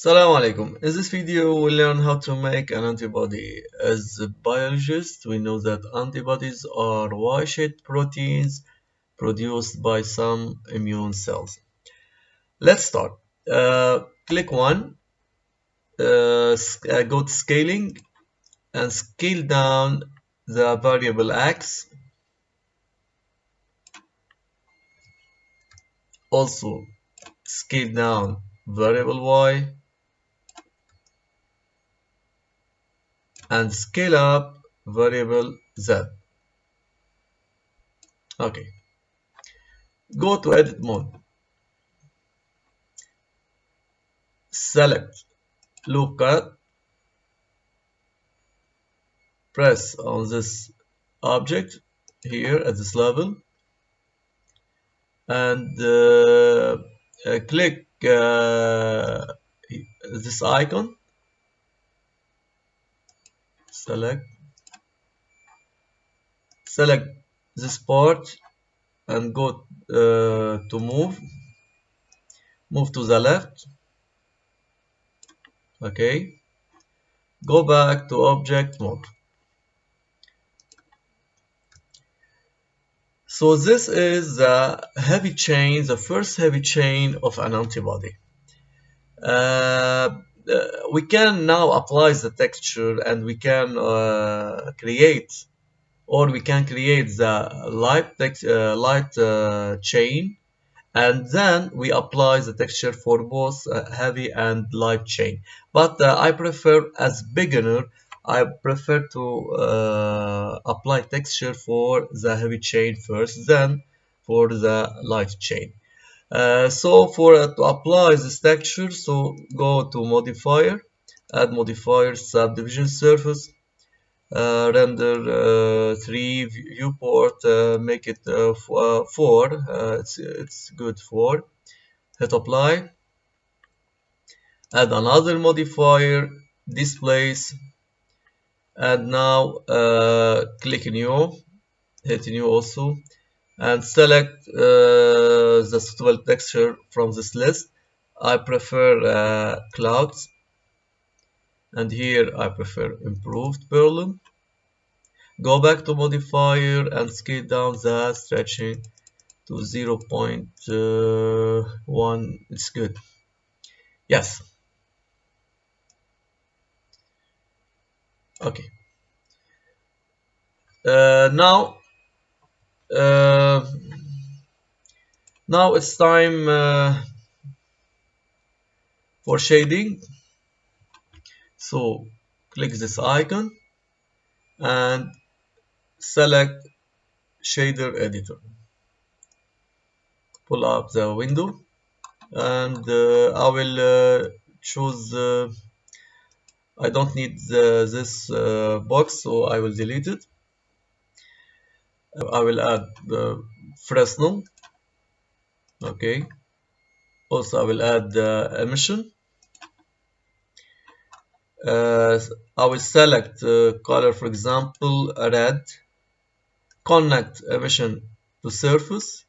Assalamu alaikum. In this video, we'll learn how to make an antibody. As biologists, we know that antibodies are Y-shaped proteins produced by some immune cells. Let's start. Click 1, go to scaling and scale down the variable X. Also, scale down variable Y. And scale up variable Z. Okay. Go to edit mode. Select loop cut. Press on this object here at this level. And click this icon. Select this part and go to move to the left. Okay, go back to object mode. So this is the heavy chain, the first heavy chain of an antibody. We can now apply the texture and we can create the light chain, and then we apply the texture for both heavy and light chain. But I prefer, as beginner, I prefer to apply texture for the heavy chain first, then for the light chain. So to apply this texture, so go to modifier, add modifier, subdivision surface, render 3 viewport, make it 4, it's good 4, hit apply, add another modifier, displace, and now click new, hit new also, and select the suitable texture from this list. I prefer clouds, and here I prefer improved Berlin. Go back to modifier and scale down the stretching to 0.1. It's good. Yes. Okay. Now it's time for shading. So click this icon and select shader editor. Pull up the window, and I will choose. I don't need this box, so I will delete it. I will add the Fresnel. Okay. Also, I will add the emission. I will select color, for example, red. Connect emission to surface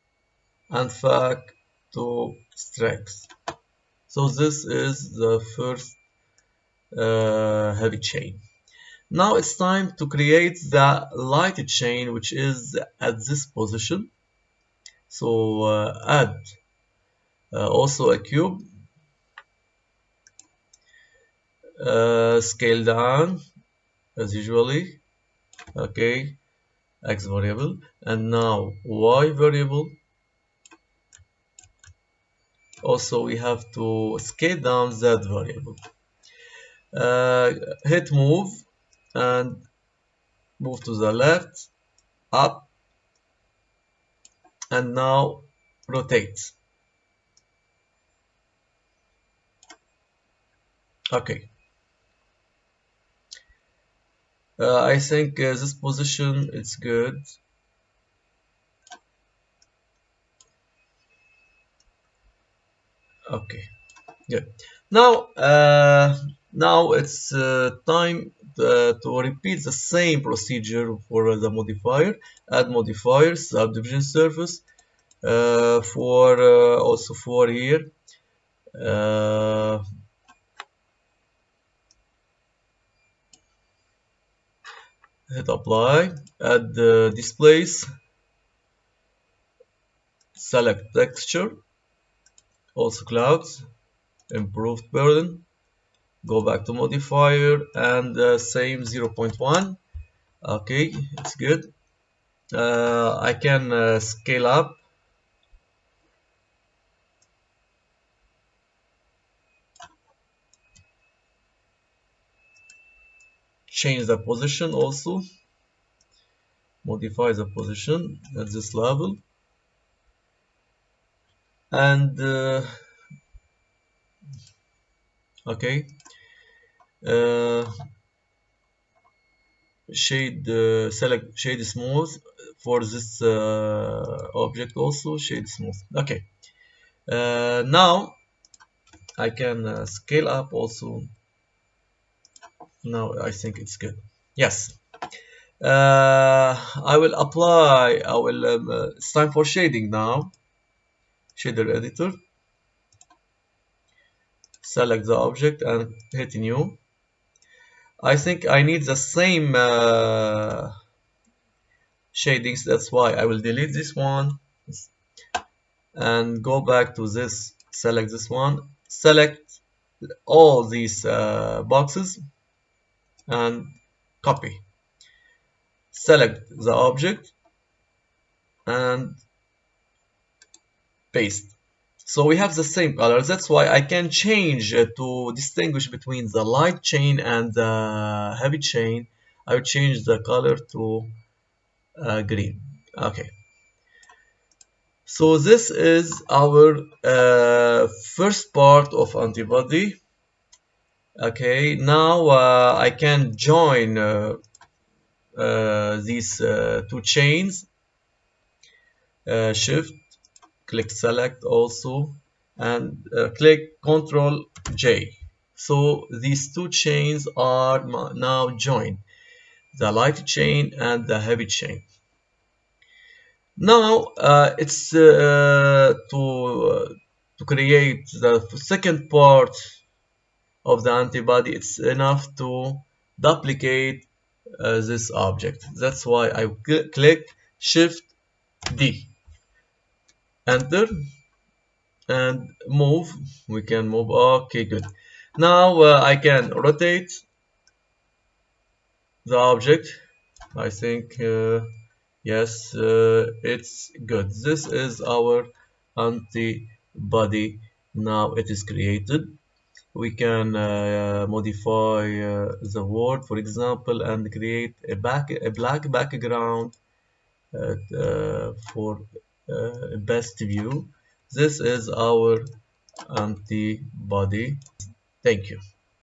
and FAC to strength. So this is the first heavy chain. Now it's time to create the light chain, which is at this position. So add also a cube, scale down as usually. Okay, X variable, and now Y variable. Also we have to scale down Z variable. Hit move and move to the left, up, and now rotate. Okay. I think this position is good. Okay, good. Now it's time to repeat the same procedure for the modifier. Add modifier, subdivision surface, for also for here. hit apply, add the displays, select texture, also clouds, improved burden, go back to modifier and same 0.1. Okay, it's good. I can scale up, change the position also, modify the position at this level, and okay, uh, shade, select shade smooth for this object also, shade smooth. Okay, now I can scale up also. Now I think it's good. Yes. I will apply, it's time for shading now. Shader editor, select the object and hit new. I think I need the same shadings, that's why I will delete this one and go back to this, select this one, select all these boxes and copy. Select the object and paste. So we have the same color. That's why I can change to distinguish between the light chain and the heavy chain. I will change the color to green. Okay. So this is our first part of antibody. Okay. Now I can join these two chains. Shift, click select also, and click Ctrl J. So these two chains are now joined, the light chain and the heavy chain. Now it's to create the second part of the antibody. It's enough to duplicate this object. That's why I click Shift D, enter, and move. We can move. Okay, good. Now I can rotate the object. I think yes, it's good. This is our antibody. Now it is created. We can modify the word, for example, and create a black background for best view. This is our antibody. Thank you.